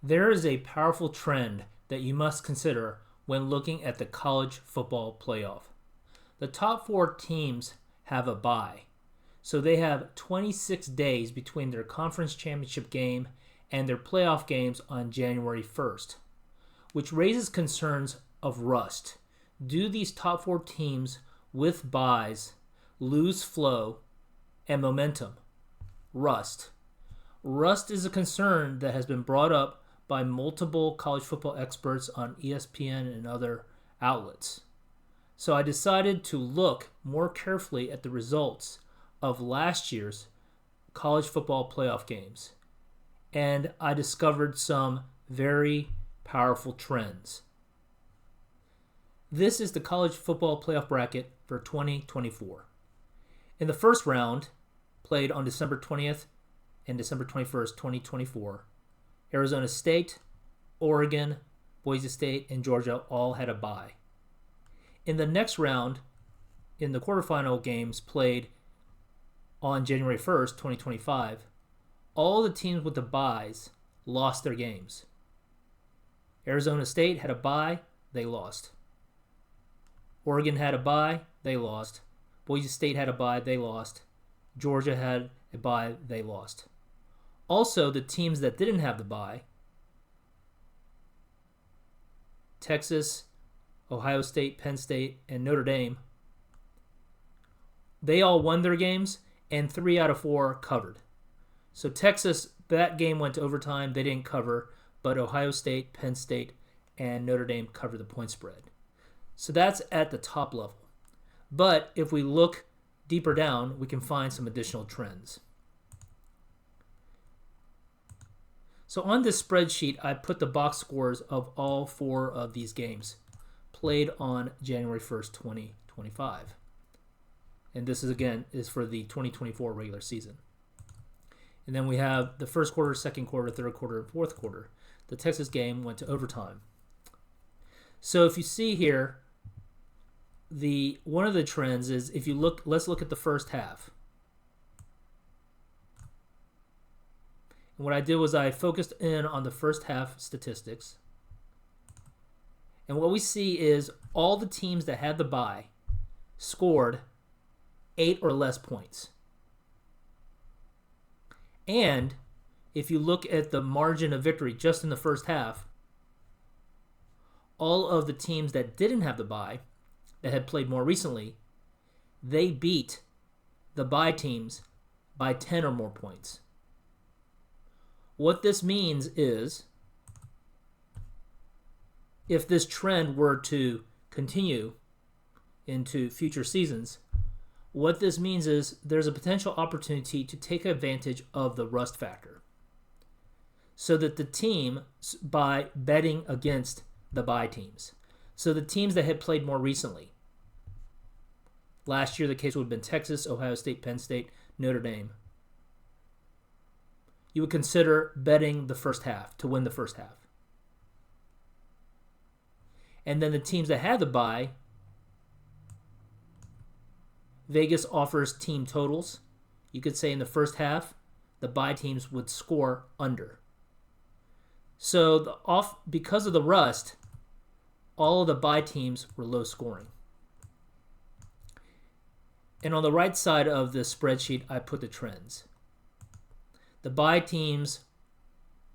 There is a powerful trend that you must consider when looking at the college football playoff. The top four teams have a bye, so they have 26 days between their conference championship game and their playoff games on January 1st, which raises concerns of rust. Do these top four teams with byes lose flow and momentum? Rust. Rust is a concern that has been brought up by multiple college football experts on ESPN and other outlets. So I decided to look more carefully at the results of last year's college football playoff games, and I discovered some very powerful trends. This is the college football playoff bracket for 2024. In the first round, played on December 20th and December 21st, 2024, Arizona State, Oregon, Boise State, and Georgia all had a bye. In the next round, in the quarterfinal games played on January 1st, 2025, all the teams with the byes lost their games. Arizona State had a bye, they lost. Oregon had a bye, they lost. Boise State had a bye, they lost. Georgia had a bye, they lost. Also, the teams that didn't have the bye, Texas, Ohio State, Penn State, and Notre Dame, they all won their games, and 3 out of 4 covered. So Texas, that game went to overtime. They didn't cover, but Ohio State, Penn State, and Notre Dame covered the point spread. So that's at the top level. But if we look deeper down, we can find some additional trends. So on this spreadsheet, I put the box scores of all 4 of these games played on January 1st, 2025. And this is, again, is for the 2024 regular season. And then we have the first quarter, second quarter, third quarter, and fourth quarter. The Texas game went to overtime. So if you see here, one of the trends is, if you look, let's look at the first half. And what I did was I focused in on the first half statistics. And what we see is all the teams that had the bye scored 8 or less points. And if you look at the margin of victory just in the first half, all of the teams that didn't have the bye, that had played more recently, they beat the bye teams by 10 or more points. What this means is, if this trend were to continue into future seasons, what this means is there's a potential opportunity to take advantage of the rust factor, so that the team, by betting against the bye teams, so the teams that had played more recently, last year the case would have been Texas, Ohio State, Penn State, Notre Dame, you would consider betting the first half to win the first half. And then the teams that had the bye, Vegas offers team totals. You could say in the first half, the bye teams would score under. So because of the rust, all of the bye teams were low scoring. And on the right side of the spreadsheet, I put the trends. The bye teams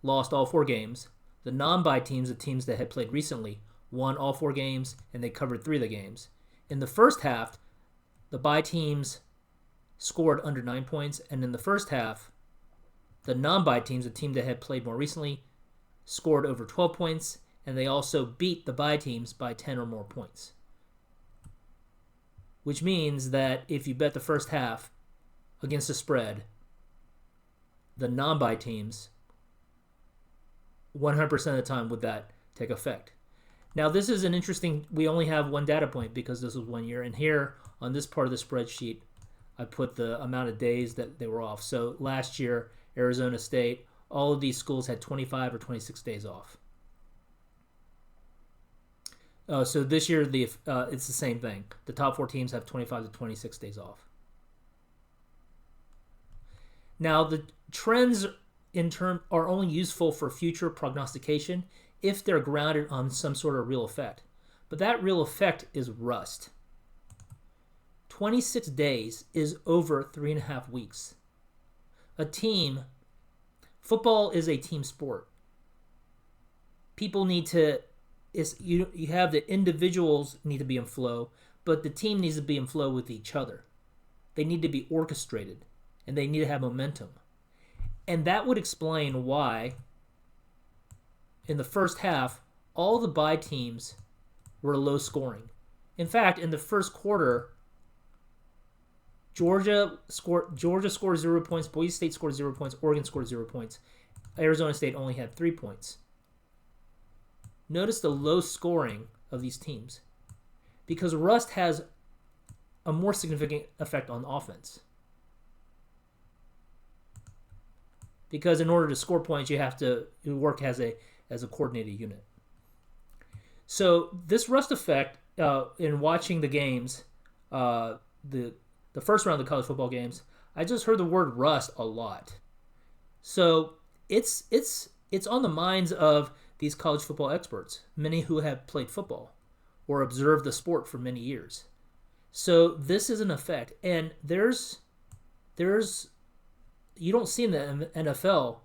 lost all 4 games. The non-bye teams, the teams that had played recently, won all 4 games, and they covered 3 of the games. In the first half, the bye teams scored under 9 points, and in the first half, the non-bye teams, the team that had played more recently, scored over 12 points, and they also beat the bye teams by 10 or more points. Which means that if you bet the first half against the spread, the non-bye teams, 100% of the time would that take effect. Now, this is an interesting, we only have one data point because this was 1 year. And here on this part of the spreadsheet, I put the amount of days that they were off. So last year, Arizona State, all of these schools had 25 or 26 days off. So this year, it's the same thing. The top 4 teams have 25 to 26 days off. Now, the trends are only useful for future prognostication if they're grounded on some sort of real effect. But that real effect is rust. 26 days is over 3.5 weeks. Football is a team sport. People need to, you have the individuals need to be in flow, but the team needs to be in flow with each other. They need to be orchestrated, and they need to have momentum. And that would explain why, in the first half, all the bye teams were low scoring. In fact, in the first quarter, Georgia scored 0 points, Boise State scored 0 points, Oregon scored 0 points. Arizona State only had 3 points. Notice the low scoring of these teams, because rust has a more significant effect on offense. Because in order to score points, you have to work as a coordinated unit. So this rust effect, in watching the games, the first round of the college football games, I just heard the word rust a lot. So it's on the minds of these college football experts, many who have played football or observed the sport for many years. So this is an effect, and there's you don't see in the NFL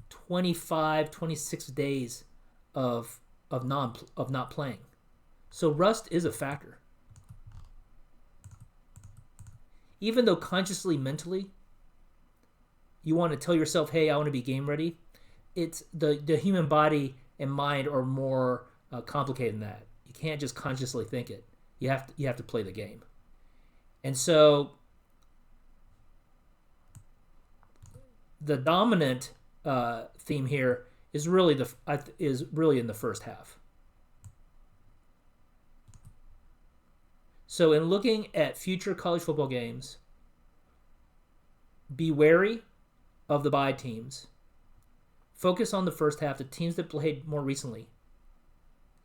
25, 26 days of not playing. So rust is a factor. Even though consciously, mentally, you want to tell yourself, hey, I want to be game ready, it's the human body and mind are more complicated than that. You can't just consciously think it. You have to play the game. And so the dominant theme here is really in the first half. So in looking at future college football games, be wary of the bye teams. Focus on the first half, the teams that played more recently,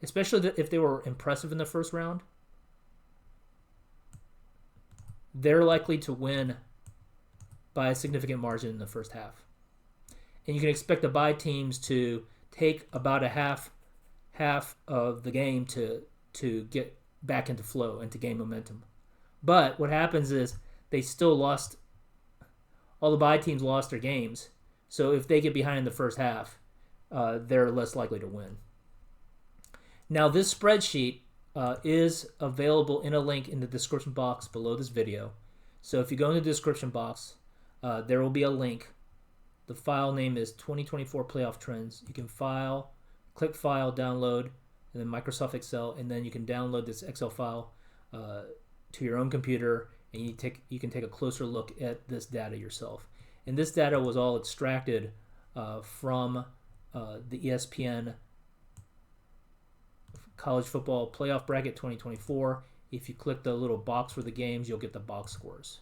especially if they were impressive in the first round. They're likely to win by a significant margin in the first half. And you can expect the bye teams to take about a half of the game to get back into flow and to gain momentum. But what happens is they still lost, all the bye teams lost their games. So if they get behind in the first half, they're less likely to win. Now this spreadsheet is available in a link in the description box below this video. So if you go in the description box, there will be a link. The file name is 2024 Playoff Trends. You can click File, Download, and then Microsoft Excel, and then you can download this Excel file to your own computer, and you can take a closer look at this data yourself. And this data was all extracted from the ESPN College Football Playoff Bracket 2024. If you click the little box for the games, you'll get the box scores.